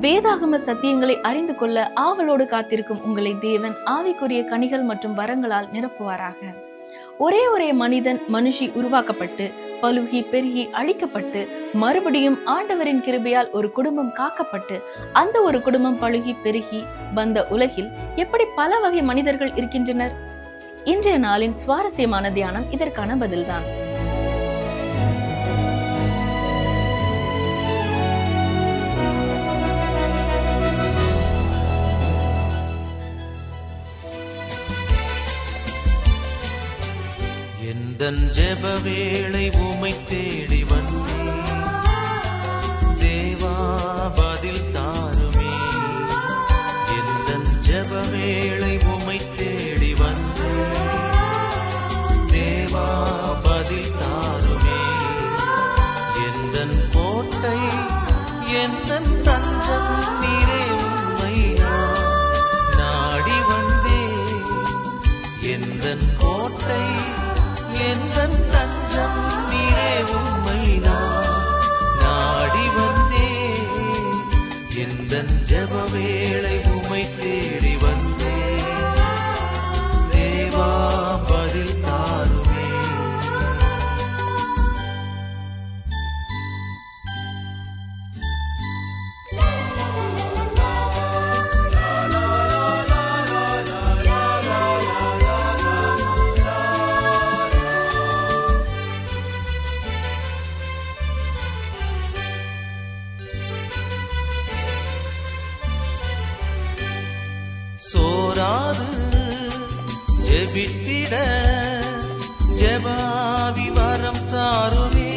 வேதாகம சத்தியங்களை அறிந்து கொள்ள ஆவலோடு காத்திருக்கும் உங்களை தேவன் ஆவிக்குரிய கனிகள் மற்றும் வரங்களால் நிரப்புவாராக. ஒரே மனிதன் மனுஷி உருவாக்கப்பட்டு பலுகி பெருகி அழிக்கப்பட்டு மறுபடியும் ஆண்டவரின் கிருபையால் ஒரு குடும்பம் காக்கப்பட்டு அந்த ஒரு குடும்பம் பழுகி பெருகி வந்த உலகில் எப்படி பல வகை மனிதர்கள் இருக்கின்றனர்? இன்றைய நாளின் சுவாரஸ்யமான தியானம் இதற்கான பதில்தான். எந்தன் ஜெப வேளை உம்மை தேடி வந்தேன் தேவா, பதில் தாருமே. எந்தன் ஜெப வேளை உம்மை தேடி வந்தேன் தேவா, பதில் தாருமே. எந்தன் கோட்டை எந்தன் தஞ்சம் நீரே, உம்மை நாடி வந்தேன். எந்தன் கோட்டை எந்தன் தஞ்சம் நீரே, உம்மை நாடி வந்தேன். எந்தன் ஜெப வேளை உம்மை தேடி வந்தேன் தேவா, பதில் தாருமே. சோராது ஜெபித்திட ஜெபாவி வரம் தாருமே.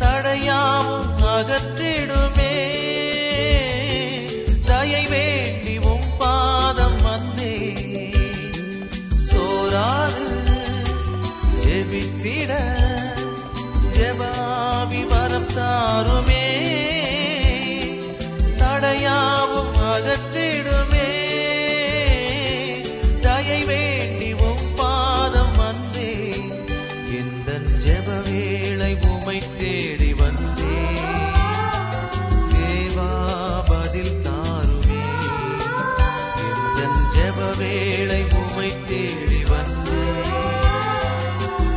தடையாவும் அகற்றிடுமே. தயை வேண்டி உம் பாதம் வந்தே. சோராது ஜெபித்திட ஜெபாவி வரம் தாருமே. தடையாவும் அகற்றிடுமே. தயை வேண்டி உம் பாதம் வந்தே. எந்தன் ஜெப வேளை உம்மை தேடி வந்தே தேவா, பதில் தாருமே. எந்தன் ஜெப வேளை உம்மை தேடி வந்தே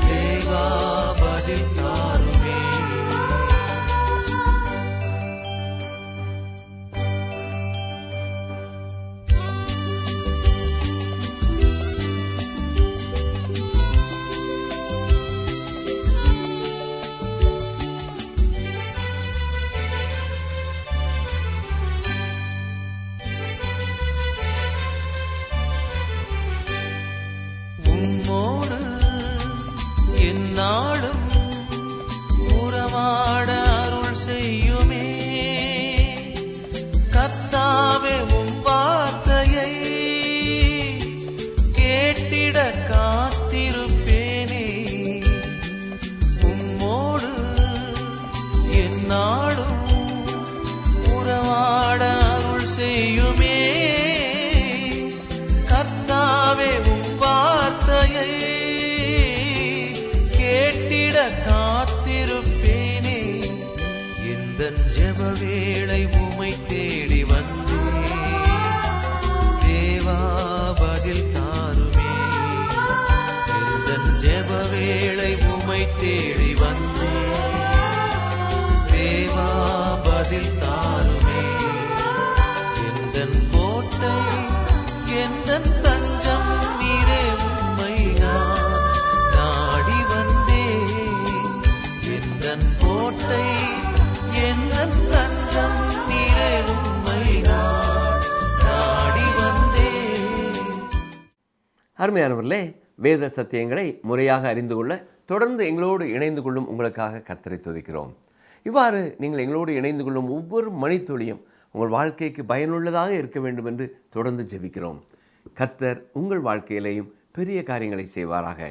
தேவா, பதில் தாருமே. உம்மோடு எந்நாளும் உறவாட அருள் செய்யுமே. கர்த்தாவே, உம் வார்த்தையை கேட்டிட காத்திருப்பேனே. உம்மோடு எந்நாளும் உறவாட அருள் செய்யுமே. கர்த்தாவே, உம் வார்த்தையை கேட்டிட காத்திருப்பேனே. எந்தன் ஜெப வேளை உம்மை தேடி வந்தேன் தேவா, பதில் தாருமே. எந்தன் ஜெப வேளை உம்மை தேடி வந்தேன் தேவா, பதில் தாருமே. எந்தன் கோட்டை எந்தன் தஞ்சம் நீரே, உம்மை நாடி வந்தேன். எந்தன் கோட்டை எந்தன் தஞ்சம் நீரே, உம்மை நாடி வந்தேன். அருமையானவர்களே, வேத சத்தியங்களை முறையாக அறிந்து கொள்ள தொடர்ந்து எங்களோடு இணைந்து கொள்ளும் உங்களுக்காக கர்த்தரை துதிக்கிறோம். இவ்வாறு நீங்கள் எங்களோடு இணைந்து கொள்ளும் ஒவ்வொரு மணித்துளியும் உங்கள் வாழ்க்கைக்கு பயனுள்ளதாக இருக்க வேண்டும் என்று தொடர்ந்து ஜெபிக்கிறோம். கர்த்தர் உங்கள் வாழ்க்கையிலேயும் பெரிய காரியங்களை செய்வாராக.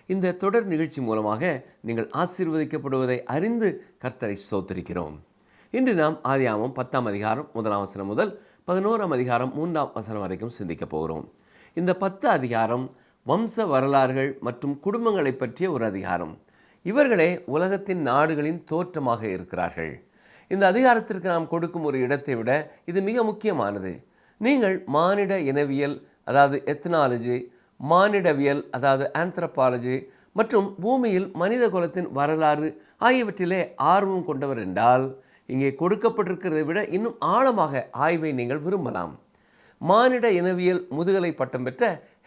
இந்த தொடர் நிகழ்ச்சி மூலமாக நீங்கள் ஆசீர்வதிக்கப்படுவதை அறிந்து கர்த்தரை ஸ்தோத்திரிக்கிறோம். இன்று நாம் ஆதியாகமம் 10ஆம் அதிகாரம் 1ஆம் வசனம் முதல் 11ஆம் அதிகாரம் 3ஆம் வசனம் வரைக்கும் சிந்திக்கப் போகிறோம். இந்த 10 அதிகாரம் வம்ச வரலாறுகள் மற்றும் குடும்பங்களை பற்றிய ஒரு அதிகாரம். இவர்களே உலகத்தின் நாடுகளின் தோற்றமாக இருக்கிறார்கள். இந்த அதிகாரத்திற்கு நாம் கொடுக்கும் ஒரு இடத்தை விட இது மிக முக்கியமானது. நீங்கள் மானிட இனவியல், அதாவது எத்னாலஜி, மானிடவியல், அதாவது ஆந்த்ரோபாலஜி, மற்றும் பூமியில் மனித குலத்தின் வரலாறு ஆகியவற்றிலே ஆர்வம் கொண்டவர் என்றால் இங்கே கொடுக்கப்பட்டிருக்கிறதை விட இன்னும் ஆழமாக ஆய்வை நீங்கள் விரும்பலாம். மானிட இனவியல் முதுகலை பட்டம் பெற்ற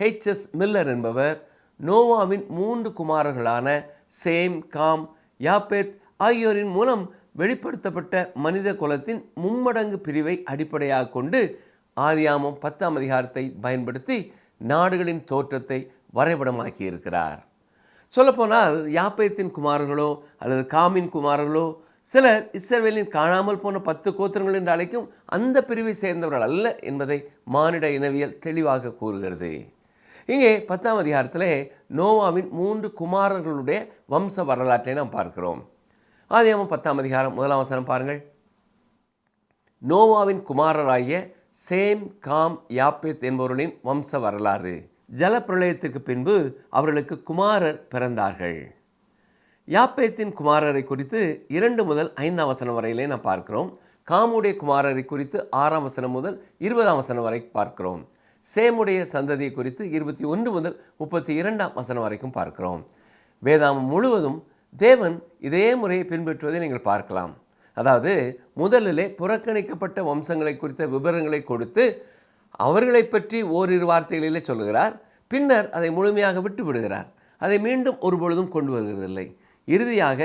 H.S. மில்லர் என்பவர் நோவாவின் 3 குமாரர்களான சேம், காம், யாப்பேத் ஆகியோரின் மூலம் வெளிப்படுத்தப்பட்ட மனித குலத்தின் மும்மடங்கு பிரிவை அடிப்படையாக கொண்டு ஆதியாகமம் 10ஆம் அதிகாரத்தை பயன்படுத்தி நாடுகளின் தோற்றத்தை வரைபடமாக்கி இருக்கிறார். சொல்லப்போனால் யாப்பேத்தின் குமாரர்களோ அல்லது காமின் குமாரர்களோ சிலர் இஸ்ரவேலின் காணாமல் போன 10 கோத்திரங்கள் என்று அழைக்கும் அந்த பிரிவை சேர்ந்தவர்கள் அல்ல என்பதை மானிட இனவியல் தெளிவாக கூறுகிறது. இங்கே 10ஆம் அதிகாரத்திலே நோவாவின் 3 குமாரர்களுடைய வம்ச வரலாற்றை நாம் பார்க்கிறோம். ஆதியாகமம் 10ஆம் அதிகாரம் 1ஆம் வசனம் பாருங்கள். நோவாவின் குமாரராகிய சேம், காம், யாப்பேத் என்பவர்களின் வம்ச வரலாறு. ஜலப்பிரளயத்திற்கு பின்பு அவர்களுக்கு குமாரர் பிறந்தார்கள். யாப்பேத்தின் குமாரரை குறித்து 2 முதல் 5ஆம் வசனம் வரையிலே நாம் பார்க்கிறோம். காமுடைய குமாரரை குறித்து 6ஆம் வசனம் முதல் 20ஆம் வசனம் வரை பார்க்கிறோம். சேமுடைய சந்ததியை குறித்து 21 முதல் 32ஆம் வசனம் வரைக்கும் பார்க்கிறோம். வேதாமம் முழுவதும் தேவன் இதே முறையை பின்பற்றுவதை நீங்கள் பார்க்கலாம். அதாவது முதலிலே புறக்கணிக்கப்பட்ட வம்சங்களை குறித்த விவரங்களை கொடுத்து அவர்களை பற்றி ஓரிரு வார்த்தைகளிலே சொல்லுகிறார். பின்னர் அதை முழுமையாக விட்டு விடுகிறார். அதை மீண்டும் ஒருபொழுதும் கொண்டு வருகிறதில்லை. இறுதியாக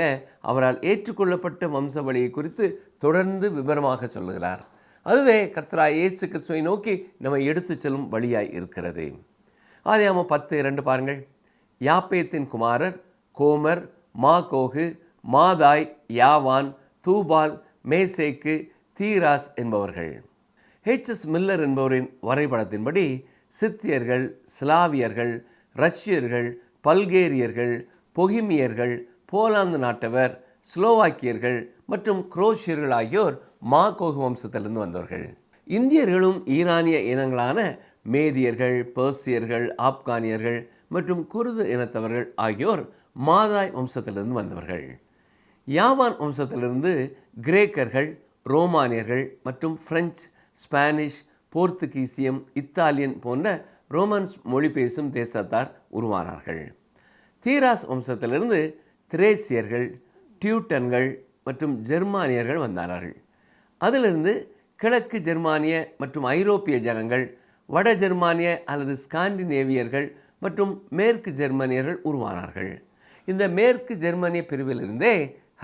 அவரால் ஏற்றுக்கொள்ளப்பட்ட வம்ச வழியை குறித்து தொடர்ந்து விவரமாக சொல்லுகிறார். அதுவே கர்த்தராகிய இயேசு கிறிஸ்துவை நோக்கி நம்மை எடுத்துச் செல்லும் வழியாய் இருக்கிறது. ஆதியாகமம் 10:2 பாருங்கள். யாப்பேத்தின் குமாரர் கோமர், மாகோகு, மாதாய், யாவான், தூபால், மேசேக்கு, தீராஸ் என்பவர்கள். H.S. மில்லர் என்பவரின் வரைபடத்தின்படி சித்தியர்கள், ஸ்லாவியர்கள், ரஷ்யர்கள், பல்கேரியர்கள், பொகிமியர்கள், போலாந்து நாட்டவர், ஸ்லோவாக்கியர்கள் மற்றும் குரோஷியர்கள் ஆகியோர் மாகோகு வம்சத்திலிருந்து வந்தவர்கள். இந்தியர்களும் ஈரானிய இனங்களான மேதியர்கள், பெர்சியர்கள், ஆப்கானியர்கள் மற்றும் குருது இனத்தவர்கள் ஆகியோர் மாதாய் வம்சத்திலிருந்து வந்தவர்கள். யாவான் வம்சத்திலிருந்து கிரேக்கர்கள், ரோமானியர்கள் மற்றும் பிரெஞ்சு, ஸ்பானிஷ், போர்த்துகீசியம், இத்தாலியன் போன்ற ரோமன்ஸ் மொழி பேசும் தேசத்தார் உருவானார்கள். தீராஸ் வம்சத்திலிருந்து திரேசியர்கள், டியூட்டன்கள் மற்றும் ஜெர்மானியர்கள் வந்தார்கள். அதிலிருந்து கிழக்கு ஜெர்மானிய மற்றும் ஐரோப்பிய ஜனங்கள், வட ஜெர்மானிய அல்லது ஸ்காண்டினேவியர்கள் மற்றும் மேற்கு ஜெர்மனியர்கள் உருவானார்கள். இந்த மேற்கு ஜெர்மனிய பிரிவிலிருந்தே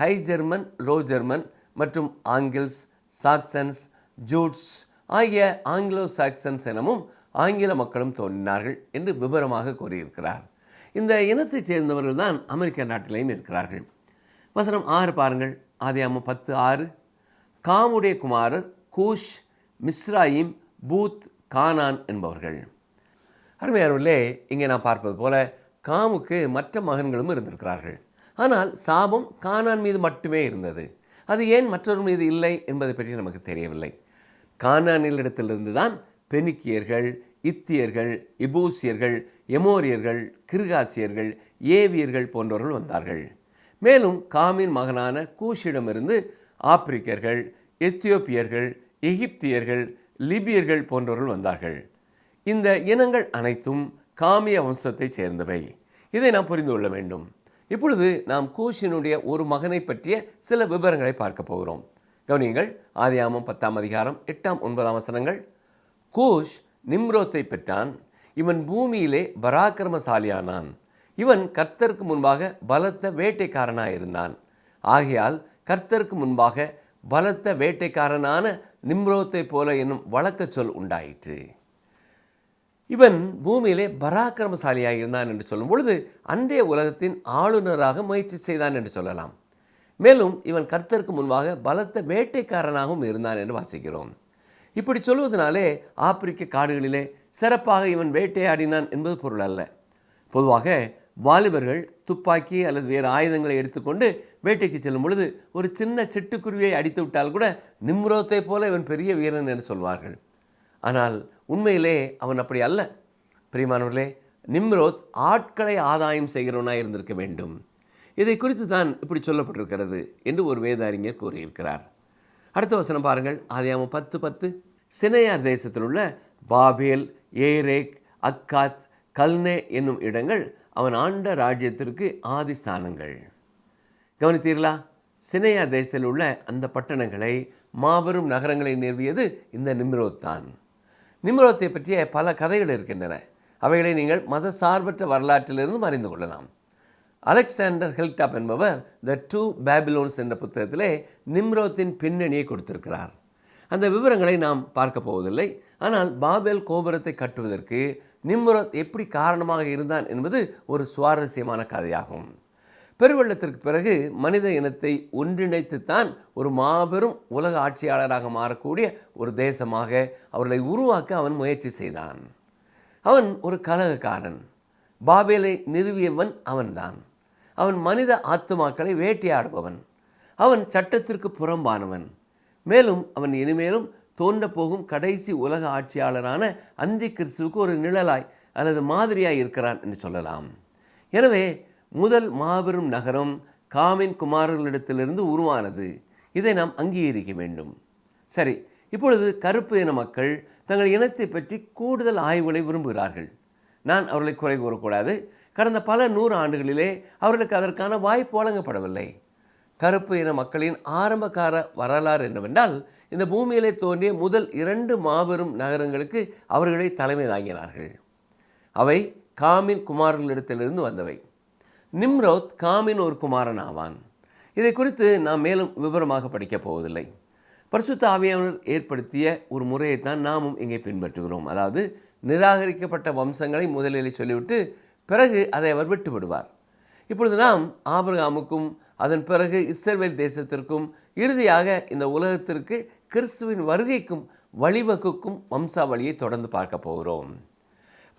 ஹை ஜெர்மன், லோ ஜெர்மன் மற்றும் ஆங்கில்ஸ், சாக்சன்ஸ், ஜூட்ஸ் ஆகிய ஆங்கிலோ சாக்சன்ஸ் எனவும் ஆங்கில மக்களும் தோன்றினார்கள் என்று விவரமாக கூறியிருக்கிறார். இந்த இனத்தைச் சேர்ந்தவர்கள் தான் அமெரிக்க நாட்டிலையும் இருக்கிறார்கள். வசனம் 6 பாருங்கள். ஆதியாகமம் 10:6. காமுடைய குமாரர் கூஷ், மிஸ்ராயிம், பூத், கானான் என்பவர்கள். அருமையானவர்களே, இங்கே நான் பார்ப்பது போல காமுக்கு மற்ற மகன்களும் இருந்திருக்கிறார்கள். ஆனால் சாபம் கானான் மீது மட்டுமே இருந்தது. அது ஏன் மற்றொரு மீது இல்லை என்பதை பற்றி நமக்கு தெரியவில்லை. கானானிலிடத்திலிருந்து தான் பெனிக்கியர்கள், இத்தியர்கள், எபூசியர்கள், எமோரியர்கள், கிர்காசியர்கள், ஏவியர்கள் போன்றவர்கள் வந்தார்கள். மேலும் காமின் மகனான கூஷிடமிருந்து ஆப்பிரிக்கர்கள், எத்தியோப்பியர்கள், எகிப்தியர்கள், லிபியர்கள் போன்றவர்கள் வந்தார்கள். இந்த இனங்கள் அனைத்தும் காமிய வம்சத்தைச் சேர்ந்தவை. இதை நாம் புரிந்து கொள்ள வேண்டும். இப்பொழுது நாம் கூஷினுடைய ஒரு மகனை பற்றிய சில விவரங்களை பார்க்க போகிறோம். கவனியுங்கள். ஆதியாகமம் 10ஆம் அதிகாரம் 8ஆம் 9ஆம் வசனங்கள். கூஷ் நிம்ரோத்தை பெற்றான். இவன் பூமியிலே பராக்கிரமசாலியானான். இவன் கர்த்தருக்கு முன்பாக பலத்த வேட்டைக்காரனாயிருந்தான். ஆகையால் கர்த்தருக்கு முன்பாக பலத்த வேட்டைக்காரனான நிம்ரோத்தை போல என்னும் வழக்க சொல் உண்டாயிற்று. இவன் பூமியிலே பராக்கிரமசாலியாக இருந்தான் என்று சொல்லும் பொழுது அன்றைய உலகத்தின் ஆளுநராக முயற்சி செய்தான் என்று சொல்லலாம். மேலும் இவன் கர்த்தருக்கு முன்பாக பலத்த வேட்டைக்காரனாகவும் இருந்தான் என்று வாசிக்கிறோம். இப்படி சொல்வதனாலே ஆப்பிரிக்க காடுகளிலே சிறப்பாக இவன் வேட்டையாடினான் என்பது பொருள் அல்ல. பொதுவாக வாலிபர்கள் துப்பாக்கி அல்லது வேறு ஆயுதங்களை எடுத்துக்கொண்டு வேட்டைக்கு செல்லும் பொழுது ஒரு சின்ன சிட்டுக்குருவியை அடித்து விட்டால் கூட நிம்ரோத்தை போல இவன் பெரிய வீரன் என்று சொல்வார்கள். ஆனால் உண்மையிலே அவன் அப்படி அல்ல. பிரியமானவர்களே, நிம்ரோத் ஆட்களை ஆதாயம் செய்கிறவனாக இருந்திருக்க வேண்டும். இதை குறித்து தான் இப்படி சொல்லப்பட்டிருக்கிறது என்று ஒரு வேத அறிஞர் கூறியிருக்கிறார். அடுத்த வசனம் பாருங்கள், ஆதியாகமம் 10:10. சினையார் தேசத்தில் உள்ள பாபேல், ஏரேக், அக்காத், கல்னே என்னும் இடங்கள் அவன் ஆண்ட ராஜ்யத்திற்கு ஆதிஸ்தானங்கள். கவனித்தீர்களா? சினையார் தேசத்தில் உள்ள அந்த பட்டணங்களை, மாபெரும் நகரங்களை நிறுவியது இந்த நிம்ரோத் தான். நிம்ரோத்தை பற்றிய பல கதைகள் இருக்கின்றன. அவைகளை நீங்கள் மத சார்பற்ற வரலாற்றிலிருந்து அறிந்து கொள்ளலாம். அலெக்சாண்டர் ஹில்டாப் என்பவர் த டூ பேபிலோன்ஸ் என்ற புத்தகத்திலே நிம்ரோத்தின் பின்னணியை கொடுத்திருக்கிறார். அந்த விவரங்களை நாம் பார்க்க போவதில்லை. ஆனால் பாபேல் கோபுரத்தை கட்டுவதற்கு நிம்ரோத் எப்படி காரணமாக இருந்தான் என்பது ஒரு சுவாரஸ்யமான கதையாகும். பெருவெள்ளத்திற்கு பிறகு மனித இனத்தை ஒன்றிணைத்துத்தான் ஒரு மாபெரும் உலக ஆட்சியாளராக மாறக்கூடிய ஒரு தேசமாக அவர்களை உருவாக்க அவன் முயற்சி செய்தான். அவன் ஒரு கலகக்காரன். பாபேலை நிறுவியவன் அவன்தான். அவன் மனித ஆத்துமாக்களை வேட்டையாடுபவன். அவன் சட்டத்திற்கு புறம்பானவன். மேலும் அவன் இனிமேலும் தோன்றப்போகும் கடைசி உலக ஆட்சியாளரான அந்தி கிறிஸ்துவுக்கு ஒரு நிழலாய் அல்லது மாதிரியாய் இருக்கிறான் என்று சொல்லலாம். எனவே முதல் மாபெரும் நகரம் காமின் குமாரர்களிடத்திலிருந்து உருவானது. இதை நாம் அங்கீகரிக்க வேண்டும். சரி, இப்பொழுது கருப்பு இன மக்கள் தங்கள் இனத்தை பற்றி கூடுதல் ஆய்வுகளை விரும்புகிறார்கள். நான் அவர்களை குறை கூறக்கூடாது. கடந்த பல 100 ஆண்டுகளிலே அவர்களுக்கு அதற்கான வாய்ப்பு வழங்கப்படவில்லை. கருப்பு இன மக்களின் ஆரம்பகால வரலாறு என்னவென்றால், இந்த பூமியிலே தோன்றிய முதல் 2 மாபெரும் நகரங்களுக்கு அவர்களை தலைமை தாங்கினார்கள். அவை காமின் குமாரர்களிடத்திலிருந்து வந்தவை. நிம்ரோத் காமின் ஒரு குமாரன் ஆவான். இதை குறித்து நாம் மேலும் விவரமாக படிக்கப் போவதில்லை. பரிசுத்த ஆவியானவர் ஏற்படுத்திய ஒரு முறையைத்தான் நாமும் இங்கே பின்பற்றுகிறோம். அதாவது, நிராகரிக்கப்பட்ட வம்சங்களை முதலில் சொல்லிவிட்டு பிறகு அதை அவர் விட்டு விடுவார். இப்பொழுது நாம் ஆபிரகாமுக்கும் அதன் பிறகு இஸ்ரவேல் தேசத்திற்கும் இறுதியாக இந்த உலகத்திற்கு கிறிஸ்துவின் வருகைக்கும் வழிவகுக்கும் வம்சாவளியை தொடர்ந்து பார்க்க போகிறோம்.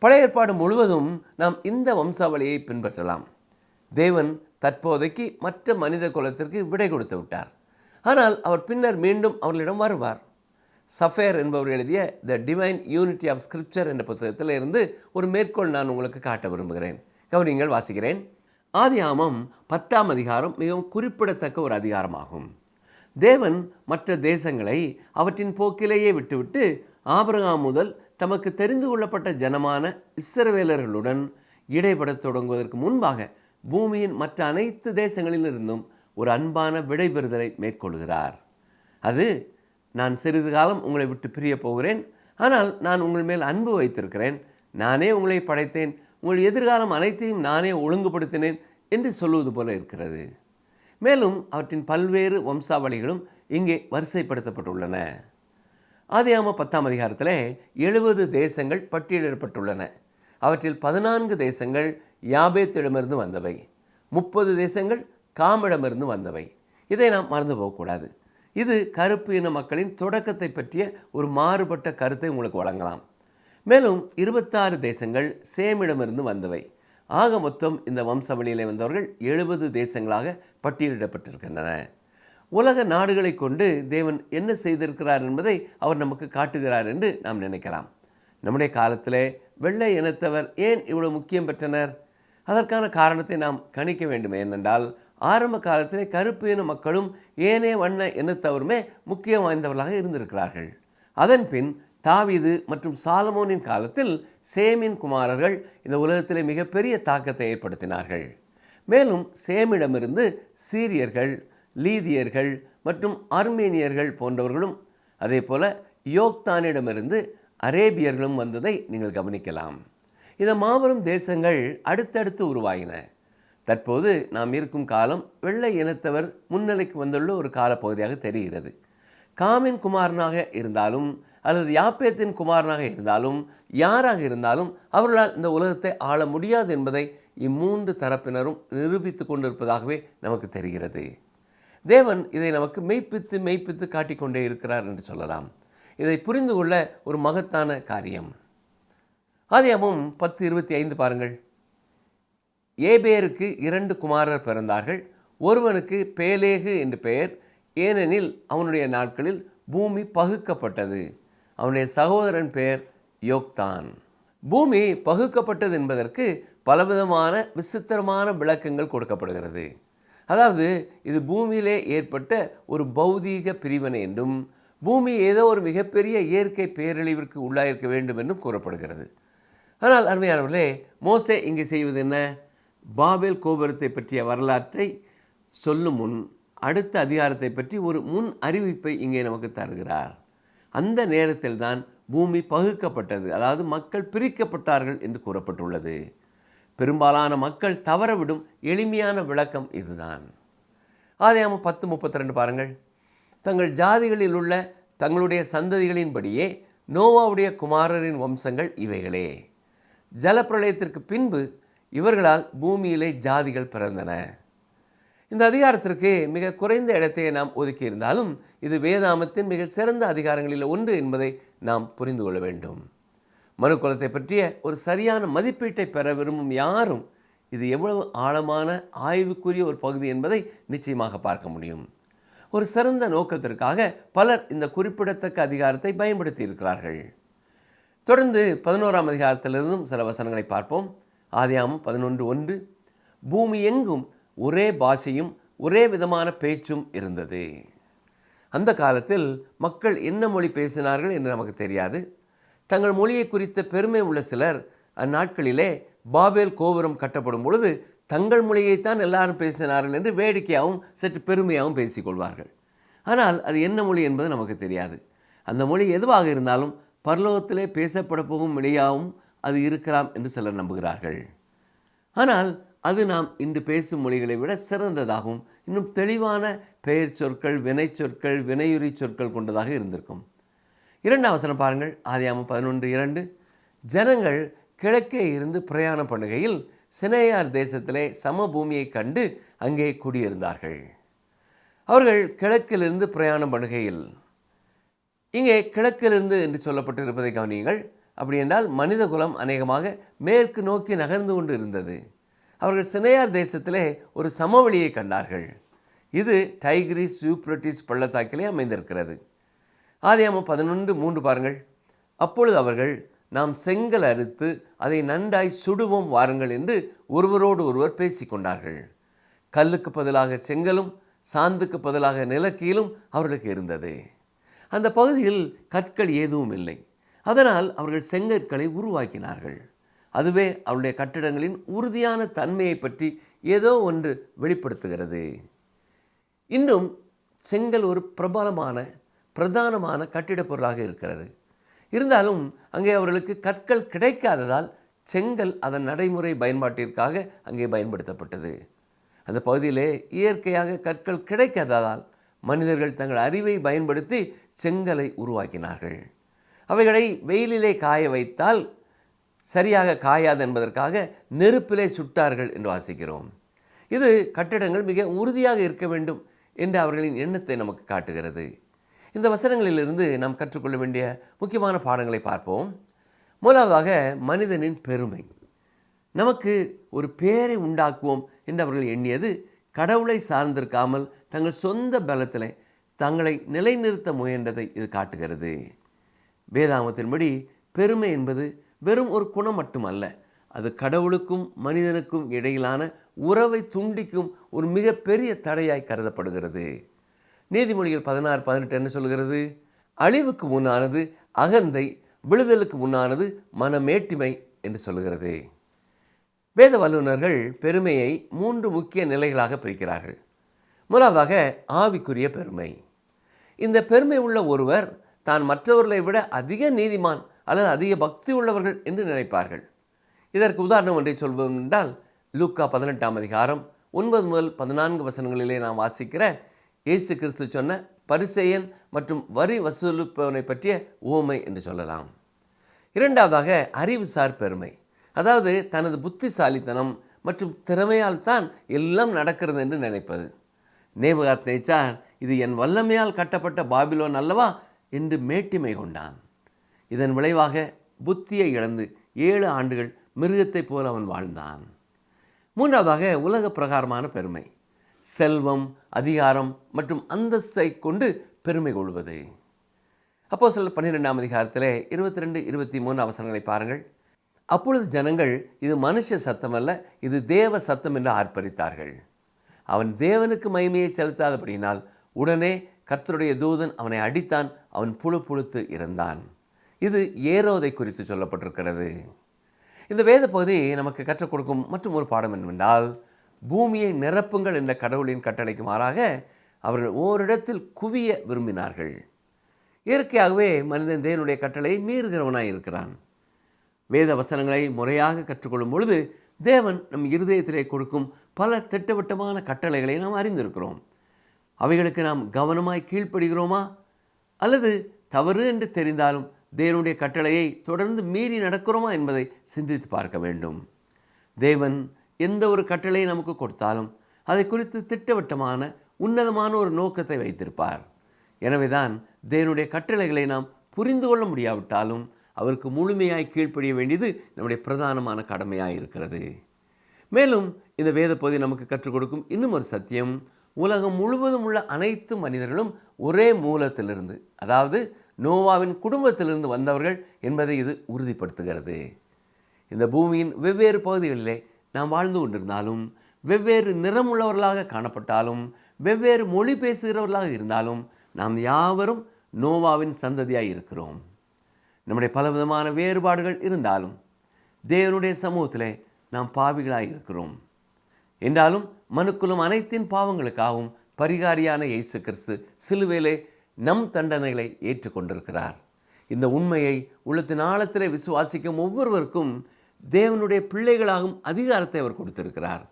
பழைய ஏற்பாடு முழுவதும் நாம் இந்த வம்சாவளியை பின்பற்றலாம். தேவன் தற்போதைக்கு மற்ற மனித குலத்திற்கு விடை கொடுத்து விட்டார். ஆனால் அவர் பின்னர் மீண்டும் அவர்களிடம் வருவார். சஃபேர் என்பவர் எழுதிய the divine unity of scripture என்ற புத்தகத்தில் இருந்து ஒரு மேற்கோள் நான் உங்களுக்கு காட்ட விரும்புகிறேன். கவனிங்கள், வாசிக்கிறேன். ஆதியாகமம் 10ஆம் அதிகாரம் மிகவும் குறிப்பிடத்தக்க ஒரு அதிகாரமாகும். தேவன் மற்ற தேசங்களை அவற்றின் போக்கிலேயே விட்டுவிட்டு ஆபிரகாம் முதல் தமக்கு தெரிந்து கொள்ளப்பட்ட ஜனமான இஸ்ரவேலர்களுடன் இடைப்படத் தொடங்குவதற்கு முன்பாக பூமியின் மற்ற அனைத்து தேசங்களிலிருந்தும் ஒரு அன்பான விடைபெறுதலை மேற்கொள்கிறார். அது, நான் சிறிது காலம் உங்களை விட்டு பிரிய போகிறேன், ஆனால் நான் உங்கள் மேல் அன்பு வைத்திருக்கிறேன், நானே உங்களை படைத்தேன், உங்கள் எதிர்காலம் அனைத்தையும் நானே ஒழுங்குபடுத்தினேன் என்று சொல்லுவது போல இருக்கிறது. மேலும் அவற்றின் பல்வேறு வம்சாவளிகளும் இங்கே வரிசைப்படுத்தப்பட்டுள்ளன. ஆதியாகமம் 10ஆம் அதிகாரத்தில் 70 தேசங்கள் பட்டியலிடப்பட்டுள்ளன. அவற்றில் 14 தேசங்கள் யாபேத்திடமிருந்து வந்தவை, 30 தேசங்கள் காமிடமிருந்து வந்தவை. இதை நாம் மறந்து போகக்கூடாது. இது கருப்பு இன மக்களின் தொடக்கத்தை பற்றிய ஒரு மாறுபட்ட கருத்தை உங்களுக்கு வழங்கலாம். மேலும் 26 தேசங்கள் சேமிடமிருந்து வந்தவை. ஆக மொத்தம் இந்த வம்சாவளியிலே வந்தவர்கள் 70 தேசங்களாக பட்டியலிடப்பட்டிருக்கின்றன. உலக நாடுகளை கொண்டு தேவன் என்ன செய்திருக்கிறார் என்பதை அவர் நமக்கு காட்டுகிறார் என்று நாம் நினைக்கலாம். நம்முடைய காலத்திலே வெள்ளை இனத்தவர் ஏன் இவ்வளவு முக்கியம் பெற்றனர்? அதற்கான காரணத்தை நாம் கணிக்க வேண்டும். ஏனென்றால் ஆரம்ப காலத்திலே கருப்பு இன மக்களும் ஏனே வண்ண இனத்தவருமே முக்கியம் வாய்ந்தவர்களாக இருந்திருக்கிறார்கள். அதன் பின் தாவீது மற்றும் சாலமோனின் காலத்தில் சேமின் குமாரர்கள் இந்த உலகத்திலே மிகப்பெரிய தாக்கத்தை ஏற்படுத்தினார்கள். மேலும் சேமிடமிருந்து சீரியர்கள், லீதியர்கள் மற்றும் ஆர்மேனியர்கள் போன்றவர்களும், அதே போல யோக்தானிடமிருந்து அரேபியர்களும் வந்ததை நீங்கள் கவனிக்கலாம். இந்த மாபெரும் தேசங்கள் அடுத்தடுத்து உருவாகின. தற்போது நாம் இருக்கும் காலம் வெள்ளை இனத்தவர் முன்னிலைக்கு வந்துள்ள ஒரு காலப்பகுதியாக தெரிகிறது. காமின் குமாரனாக இருந்தாலும் அல்லது யாப்பேத்தின் குமாரனாக இருந்தாலும் யாராக இருந்தாலும் அவர்களால் இந்த உலகத்தை ஆள முடியாது என்பதை இம்மூன்று தரப்பினரும் நிரூபித்து கொண்டிருப்பதாகவே நமக்கு தெரிகிறது. தேவன் இதை நமக்கு மெய்ப்பித்து காட்டிக்கொண்டே இருக்கிறார் என்று சொல்லலாம். இதை புரிந்து கொள்ள ஒரு மகத்தான காரியம். ஆதியாகமம் 10:25 பாருங்கள். ஏபேருக்கு 2 குமாரர் பிறந்தார்கள். ஒருவனுக்கு பேலேகு என்று பெயர், ஏனெனில் அவனுடைய நாட்களில் பூமி பகுக்கப்பட்டது. அவனுடைய சகோதரன் பெயர் யோக்தான். பூமி பகுக்கப்பட்டது என்பதற்கு பலவிதமான விசித்திரமான விளக்கங்கள் கொடுக்கப்படுகிறது. அதாவது இது பூமியிலே ஏற்பட்ட ஒரு பௌதீக பிரிவினை என்றும் பூமி ஏதோ ஒரு மிகப்பெரிய இயற்கை பேரழிவிற்கு உள்ளாயிருக்க வேண்டும் என்றும் கூறப்படுகிறது. ஆனால் அருமையானவர்களே, மோசே இங்கே செய்வது என்ன? பாபேல் கோபுரத்தை பற்றிய வரலாற்றை சொல்லும் முன் அடுத்த அதிகாரத்தை பற்றி ஒரு முன் அறிவிப்பை இங்கே நமக்கு தருகிறார். அந்த நேரத்தில் தான் பூமி பகுக்கப்பட்டது, அதாவது மக்கள் பிரிக்கப்பட்டார்கள் என்று கூறப்பட்டுள்ளது. பெரும்பாலான மக்கள் தவறவிடும் எளிமையான விளக்கம் இதுதான். ஆதியாகமம் 10:32 பாருங்கள். தங்கள் ஜாதிகளில் உள்ள தங்களுடைய சந்ததிகளின்படியே நோவாவுடைய குமாரரின் வம்சங்கள் இவைகளே. ஜலப்பிரளயத்திற்கு பின்பு இவர்களால் பூமியிலே ஜாதிகள் பிறந்தன. இந்த அதிகாரத்திற்கு மிக குறைந்த இடத்தை நாம் ஒதுக்கியிருந்தாலும் இது வேதாமத்தின் மிக சிறந்த அதிகாரங்களில் ஒன்று என்பதை நாம் புரிந்து கொள்ள வேண்டும். மனுக்குலத்தை பற்றிய ஒரு சரியான மதிப்பீட்டை பெற விரும்பும் யாரும் இது எவ்வளவு ஆழமான ஆய்வுக்குரிய ஒரு பகுதி என்பதை நிச்சயமாக பார்க்க முடியும். ஒரு சிறந்த நோக்கத்திற்காக பலர் இந்த குறிப்பிடத்தக்க அதிகாரத்தை பயன்படுத்தி இருக்கிறார்கள். தொடர்ந்து 11ஆம் அதிகாரத்திலிருந்தும் சில வசனங்களை பார்ப்போம். ஆதியாகமம் 11:1, பூமி எங்கும் ஒரே பாஷையும் ஒரே விதமான பேச்சும் இருந்தது. அந்த காலத்தில் மக்கள் என்ன மொழி பேசினார்கள் என்று நமக்கு தெரியாது. தங்கள் மொழியை குறித்த பெருமை உள்ள சிலர் அந்நாட்களிலே பாபேல் கோபுரம் கட்டப்படும் பொழுது தங்கள் மொழியைத்தான் எல்லாரும் பேசினார்கள் என்று வேடிக்கையாகவும் சற்று பெருமையாகவும் பேசிக்கொள்வார்கள். ஆனால் அது என்ன மொழி என்பது நமக்கு தெரியாது. அந்த மொழி எதுவாக இருந்தாலும் பரலோகத்திலே பேசப்பட போகும் மொழியாகவும் அது இருக்கலாம் என்று சிலர் நம்புகிறார்கள். ஆனால் அது நாம் இன்று பேசும் மொழிகளை விட சிறந்ததாகவும் இன்னும் தெளிவான பெயர் சொற்கள், வினை சொற்கள், வினையுறி சொற்கள் கொண்டதாக இருந்திருக்கும். 2ஆம் வசனம் பாருங்கள். ஆதியாகமம் 11:2, ஜனங்கள் கிழக்கே இருந்து பிரயாணம் பண்ணுகையில் சினேயார் தேசத்திலே சமபூமியை கண்டு அங்கே குடியிருந்தார்கள். அவர்கள் கிழக்கிலிருந்து பிரயாணம் பண்ணுகையில், இங்கே கிழக்கிலிருந்து என்று சொல்லப்பட்டிருப்பதை கவனியுங்கள். அப்படி என்றால் மனித குலம் அநேகமாக மேற்கு நோக்கி நகர்ந்து கொண்டு இருந்தது. அவர்கள் சினேயார் தேசத்திலே ஒரு சமவெளியை கண்டார்கள். இது டைகிரிஸ் யூப்ரட்டிஸ் பள்ளத்தாக்கிலே அமைந்திருக்கிறது. ஆதியாகமம் 11:3 பாருங்கள். அப்பொழுது அவர்கள், நாம் செங்கல் அறுத்து அதை நன்றாய் சுடுவோம் வாருங்கள் என்று ஒருவரோடு ஒருவர் பேசிக்கொண்டார்கள். கல்லுக்கு பதிலாக செங்கலும் சாந்துக்கு பதிலாக நிலக்கீலும் அவர்களுக்கு இருந்தது. அந்த பகுதியில் கற்கள் எதுவும் இல்லை. அதனால் அவர்கள் செங்கற்களை உருவாக்கினார்கள். அதுவே அவருடைய கட்டிடங்களின் உறுதியான தன்மையை பற்றி ஏதோ ஒன்று வெளிப்படுத்துகிறது. இன்னும் செங்கல் ஒரு பிரதானமான கட்டிடப் பொருளாக இருக்கிறது. இருந்தாலும் அங்கே அவர்களுக்கு கற்கள் கிடைக்காததால் செங்கல் அதன் நடைமுறை பயன்பாட்டிற்காக அங்கே பயன்படுத்தப்பட்டது. அந்த பகுதியிலே இயற்கையாக கற்கள் கிடைக்காததால் மனிதர்கள் தங்கள் அறிவை பயன்படுத்தி செங்கலை உருவாக்கினார்கள். அவைகளை வெயிலிலே காய வைத்தால் சரியாக காயாது என்பதற்காக நெருப்பிலே சுட்டார்கள் என்று வாசிக்கிறோம். இது கட்டிடங்கள் மிக உறுதியாக இருக்க வேண்டும் என்று அவர்களின் எண்ணத்தை நமக்கு காட்டுகிறது. இந்த வசனங்களிலிருந்து நாம் கற்றுக்கொள்ள வேண்டிய முக்கியமான பாடங்களை பார்ப்போம். முதலாவதாக, மனிதனின் பெருமை. நமக்கு ஒரு பேரை உண்டாக்குவோம் என்று அவர்கள் எண்ணியது கடவுளை சார்ந்திருக்காமல் தங்கள் சொந்த பலத்தில் தங்களை நிலைநிறுத்த முயன்றதை இது காட்டுகிறது. வேதாகமத்தின்படி பெருமை என்பது வெறும் ஒரு குணம் மட்டுமல்ல, அது கடவுளுக்கும் மனிதனுக்கும் இடையிலான உறவை துண்டிக்கும் ஒரு மிகப்பெரிய தடையாய் கருதப்படுகிறது. நீதிமொழிகள் 16:18 என்ன சொல்கிறது? அழிவுக்கு முன்னானது அகந்தை, விழுதலுக்கு முன்னானது மனமேட்டிமை என்று சொல்கிறது. வேத வல்லுநர்கள் பெருமையை 3 முக்கிய நிலைகளாக பிரிக்கிறார்கள். முதலாவதாக, ஆவிக்குரிய பெருமை. இந்த பெருமை உள்ள ஒருவர் தான் மற்றவர்களை விட அதிக நீதிமான் அல்லது அதிக பக்தி உள்ளவர்கள் என்று நினைப்பார்கள். இதற்கு உதாரணம் ஒன்றை சொல்வோம் என்றால், லூக்கா 18ஆம் அதிகாரம் 9 முதல் 14 வசனங்களிலே நாம் வாசிக்கிற இயேசு கிறிஸ்து சொன்ன பரிசேயன் மற்றும் வரி வசூலிப்பவனை பற்றிய உவமை என்று சொல்லலாம். இரண்டாவதாக, அறிவுசார் பெருமை. அதாவது தனது புத்திசாலித்தனம் மற்றும் திறமையால் தான் எல்லாம் நடக்கிறது என்று நினைப்பது. நேபுகாத்நேச்சார், இது என் வல்லமையால் கட்டப்பட்ட பாபிலோன் அல்லவா என்று மேட்டிமை கொண்டான். இதன் விளைவாக புத்தியை இழந்து 7 ஆண்டுகள் மிருகத்தைப் போல அவன் வாழ்ந்தான். மூன்றாவதாக, உலக பிரகாரமான பெருமை. செல்வம், அதிகாரம் மற்றும் அந்தஸ்தை கொண்டு பெருமை கொள்வது. அப்போஸ்தலர் 12ஆம் அதிகாரத்திலே 22-23 வசனங்களை பாருங்கள். அப்பொழுது ஜனங்கள், இது மனுஷ சத்தம் அல்ல, இது தேவ சத்தம் என்று ஆர்ப்பரித்தார்கள். அவன் தேவனுக்கு மகிமையை செலுத்தாதபடியினால் உடனே கர்த்தருடைய தூதன் அவனை அடித்தான். அவன் புழுத்து இறந்தான். இது ஏரோதை குறித்து சொல்லப்பட்டிருக்கிறது. இந்த வேத பகுதி நமக்கு கற்றுக் கொடுக்கும் மற்றும் ஒரு பாடம் என்னவென்றால், பூமியை நிரப்புங்கள் என்ற கடவுளின் கட்டளைக்கு மாறாக அவர்கள் ஓரிடத்தில் குவிய விரும்பினார்கள். இயற்கையாகவே மனிதன் தேவனுடைய கட்டளையை மீறுகிறவனாய் இருக்கிறான். வேத வசனங்களை முறையாக கற்றுக்கொள்ளும் பொழுது தேவன் நம் இருதயத்திலே கொடுக்கும் பல திட்டவட்டமான கட்டளைகளை நாம் அறிந்திருக்கிறோம். அவைகளுக்கு நாம் கவனமாய் கீழ்ப்படுகிறோமா, அல்லது தவறு என்று தெரிந்தாலும் தேவனுடைய கட்டளையை தொடர்ந்து மீறி நடக்கிறோமா என்பதை சிந்தித்து பார்க்க வேண்டும். தேவன் எந்த ஒரு கட்டளையை நமக்கு கொடுத்தாலும் அதை குறித்து திட்டவட்டமான உன்னதமான ஒரு நோக்கத்தை வைத்திருப்பார். எனவேதான் தேவனுடைய கட்டளைகளை நாம் புரிந்து கொள்ள முடியாவிட்டாலும் அவருக்கு முழுமையாய் கீழ்ப்படிய வேண்டியது நம்முடைய பிரதானமான கடமையாக இருக்கிறது. மேலும் இந்த வேத பகுதி நமக்கு கற்றுக் கொடுக்கும் இன்னும் ஒரு சத்தியம், உலகம் முழுவதும் உள்ள அனைத்து மனிதர்களும் ஒரே மூலத்திலிருந்து, அதாவது நோவாவின் குடும்பத்திலிருந்து வந்தவர்கள் என்பதை இது உறுதிப்படுத்துகிறது. இந்த பூமியின் வெவ்வேறு பகுதிகளிலே நாம் வாழ்ந்து கொண்டிருந்தாலும், வெவ்வேறு நிறமுள்ளவர்களாக காணப்பட்டாலும், வெவ்வேறு மொழி பேசுகிறவர்களாக இருந்தாலும், நாம் யாவரும் நோவாவின் சந்ததியாக இருக்கிறோம். நம்முடைய பலவிதமான வேறுபாடுகள் இருந்தாலும் தேவனுடைய சமூகத்திலே நாம் பாவிகளாக இருக்கிறோம். என்றாலும் மனுக்குலம் அனைத்தின் பாவங்களுக்காகவும் பரிகாரியான இயேசு கிறிஸ்து சிலுவையிலே நம் தண்டனைகளை ஏற்றுக்கொண்டிருக்கிறார். இந்த உண்மையை உள்ளத்தின் ஆழத்திலே விசுவாசிக்கும் ஒவ்வொருவருக்கும் தேவனுடைய பிள்ளைகளாகும் அதிகாரத்தை அவர் கொடுத்திருக்கிறார்.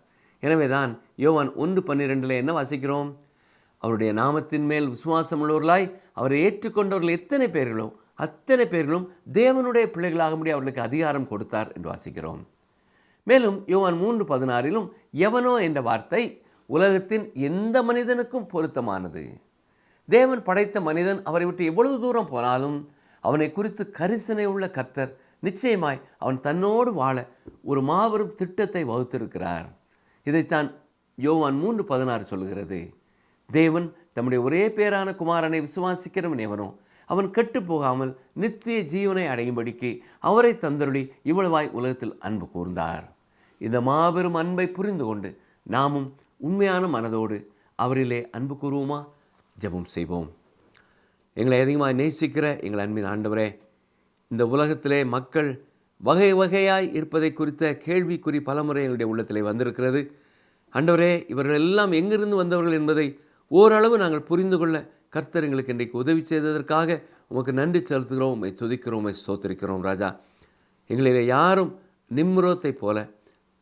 எனவே தான் யோவான் 1:12 என்ன வாசிக்கிறோம்? அவருடைய நாமத்தின் மேல் விசுவாசம் உள்ளவர்களாய் அவரை ஏற்றுக்கொண்டவர்கள் எத்தனை பேர்களோ அத்தனை பேர்களும் தேவனுடைய பிள்ளைகளாக முடிய அவர்களுக்கு அதிகாரம் கொடுத்தார் என்று வாசிக்கிறோம். மேலும் யோவான் 3:16 எவனோ என்ற வார்த்தை உலகத்தின் எந்த மனிதனுக்கும் பொருத்தமானது. தேவன் படைத்த மனிதன் அவரை விட்டு எவ்வளவு தூரம் போனாலும் அவனை குறித்து கரிசனை உள்ள கர்த்தர் நிச்சயமாய் அவன் தன்னோடு வாழ ஒரு மாபெரும் திட்டத்தை வகுத்திருக்கிறார். இதைத்தான் யோவான் 3:16 சொல்கிறது. தேவன் தம்முடைய ஒரே பேரான குமாரனை விசுவாசிக்கிறவன் எவனோ அவன் கெட்டு போகாமல் நித்திய ஜீவனை அடையும்படிக்கு அவரை தந்தருளி இவ்வளவாய் உலகத்தில் அன்பு கூர்ந்தார். இந்த மாபெரும் அன்பை புரிந்து கொண்டு நாமும் உண்மையான மனதோடு அவரிலே அன்பு கூறுவோமா? ஜெபம் செய்வோம். எங்களை அதிகமாக நேசிக்கிற எங்கள் அன்பின் ஆண்டவரே, இந்த உலகத்திலே மக்கள் வகை வகையாய் இருப்பதை குறித்த கேள்விக்குறி பலமுறை எங்களுடைய உள்ளத்திலே வந்திருக்கிறது. ஆண்டவரே, இவர்கள் எல்லாம் எங்கிருந்து வந்தவர்கள் என்பதை ஓரளவு நாங்கள் புரிந்து கொள்ள கர்த்தர் எங்களுக்கு இன்றைக்கு உதவி செய்ததற்காக உமக்கு நன்றி செலுத்துகிறோம், உம்மை துதிக்கிறோம், உம்மை ஸ்தோத்திரிக்கிறோம். ராஜா, எங்களிலே யாரும் நிம்ரோத்தை போல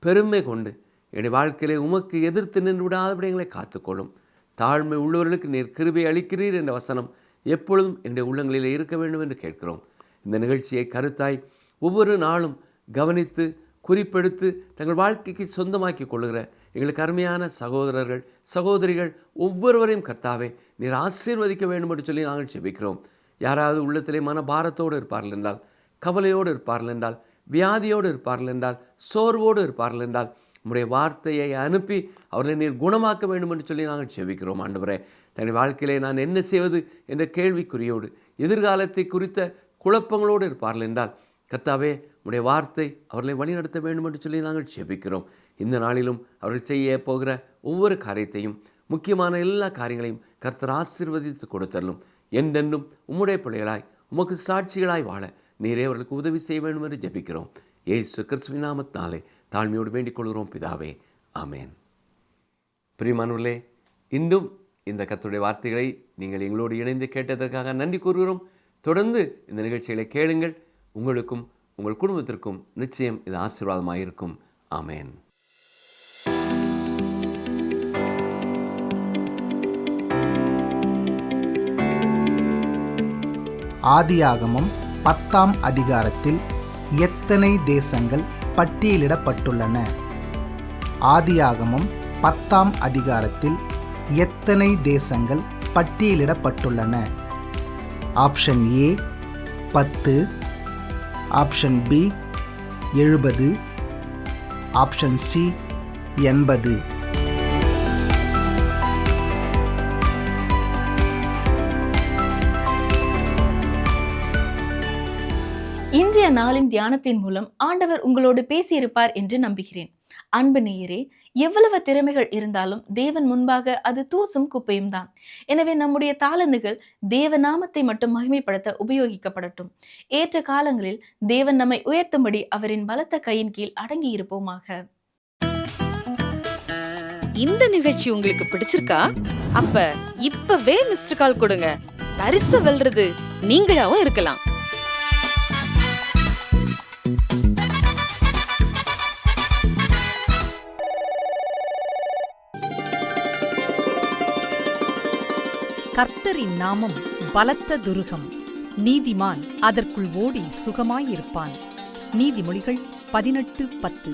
பெருமை கொண்டு என்னுடைய வாழ்க்கையிலே உமக்கு எதிர்த்து நின்று விடாதபடி எங்களை காத்துக்கொள்ளும். தாழ்மை உள்ளவர்களுக்கு நீர் கிருபை அளிக்கிறீர் என்ற வசனம் எப்பொழுதும் என்னுடைய உள்ளங்களிலே இருக்க வேண்டும் என்று கேட்கிறோம். இந்த நிகழ்ச்சியை கருத்தாய் ஒவ்வொரு நாளும் கவனித்து குறிப்பெடுத்து தங்கள் வாழ்க்கைக்கு சொந்தமாக்கி கொள்ளுகிற எங்களுக்கு அருமையான சகோதரர்கள் சகோதரிகள் ஒவ்வொருவரையும் கர்த்தாவே நீர் ஆசீர்வதிக்க வேண்டும் என்று சொல்லி நாங்கள் ஜெபிக்கிறோம். யாராவது உள்ளத்திலே மன பாரத்தோடு இருப்பார்கள் என்றால், கவலையோடு இருப்பார்கள் என்றால், வியாதியோடு இருப்பார்கள் என்றால், சோர்வோடு இருப்பார்கள் என்றால், உம்முடைய வார்த்தையை அனுப்பி அவர்களை நீர் குணமாக்க வேண்டும் என்று சொல்லி நாங்கள் ஜெபிக்கிறோம். ஆண்டவரே, தன் வாழ்க்கையிலே நான் என்ன செய்வது என்ற கேள்விக்குறியோடு எதிர்காலத்தை குறித்த குழப்பங்களோடு இருப்பார்கள் என்றால், கர்த்தாவே உம்முடைய வார்த்தை அவர்களை வழிநடத்த வேண்டும் என்று சொல்லி நாங்கள் ஜெபிக்கிறோம். இந்த நாளிலும் அவர்கள் செய்ய போகிற ஒவ்வொரு காரியத்தையும், முக்கியமான எல்லா காரியங்களையும் கர்த்தர் ஆசீர்வதித்து கொடுத்தரலும். என்றென்றும் உம்முடைய பிள்ளைகளாய் உமக்கு சாட்சிகளாய் வாழ நீரே அவர்களுக்கு உதவி செய்ய வேண்டும் என்று ஜெபிக்கிறோம். இயேசு கிறிஸ்துவின் நாமத்தினாலே தாழ்மையோடு வேண்டிக் கொள்கிறோம் பிதாவே, ஆமேன். பிரியமானவர்களே, இன்றும் இந்த கர்த்தருடைய வார்த்தைகளை நீங்கள் எங்களோடு இணைந்து கேட்டதற்காக நன்றி கூறுகிறோம். தொடர்ந்து இந்த நிகழ்ச்சிகளை கேளுங்கள். உங்களுக்கும் உங்கள் குடும்பத்திற்கும் நிச்சயம் இது ஆசீர்வாதமாக இருக்கும். ஆமேன். ஆதியாகமம் 10ஆம் அதிகாரத்தில் எத்தனை தேசங்கள் பட்டியலிடப்பட்டுள்ளன? ஆதியாகமம் 10ஆம் அதிகாரத்தில் எத்தனை தேசங்கள் பட்டியலிடப்பட்டுள்ளன? Option A 10, option B 70, option C 80. இன்றைய நாளின் தியானத்தின் மூலம் ஆண்டவர் உங்களோடு பேசியிருப்பார் என்று நம்புகிறேன். அன்பு நேயரே, எவ்வளவு திறமைகள் இருந்தாலும் தேவன் முன்பாக அது தூசும் குப்பையும் தான். எனவே நம்முடைய தாளந்துகள் தேவ நாமத்தை மட்டும் மகிமைப்படுத்த உபயோகிக்கப்படட்டும். ஏற்ற காலங்களில் தேவன் நம்மை உயர்த்தும்படி அவரின் பலத்த கையின் கீழ் அடங்கி இருப்போமாக. இந்த நிகழ்ச்சி உங்களுக்கு பிடிச்சிருக்கா? அப்ப இப்பவே மிஸ்டர் கால் கொடுங்க. பரிசு வெல்றது நீங்களாவும் இருக்கலாம். கர்த்தரின் நாமம் பலத்த துருகம். நீதிமான் அதற்குள் ஓடி சுகமாயிருப்பான். நீதிமொழிகள் 18:10.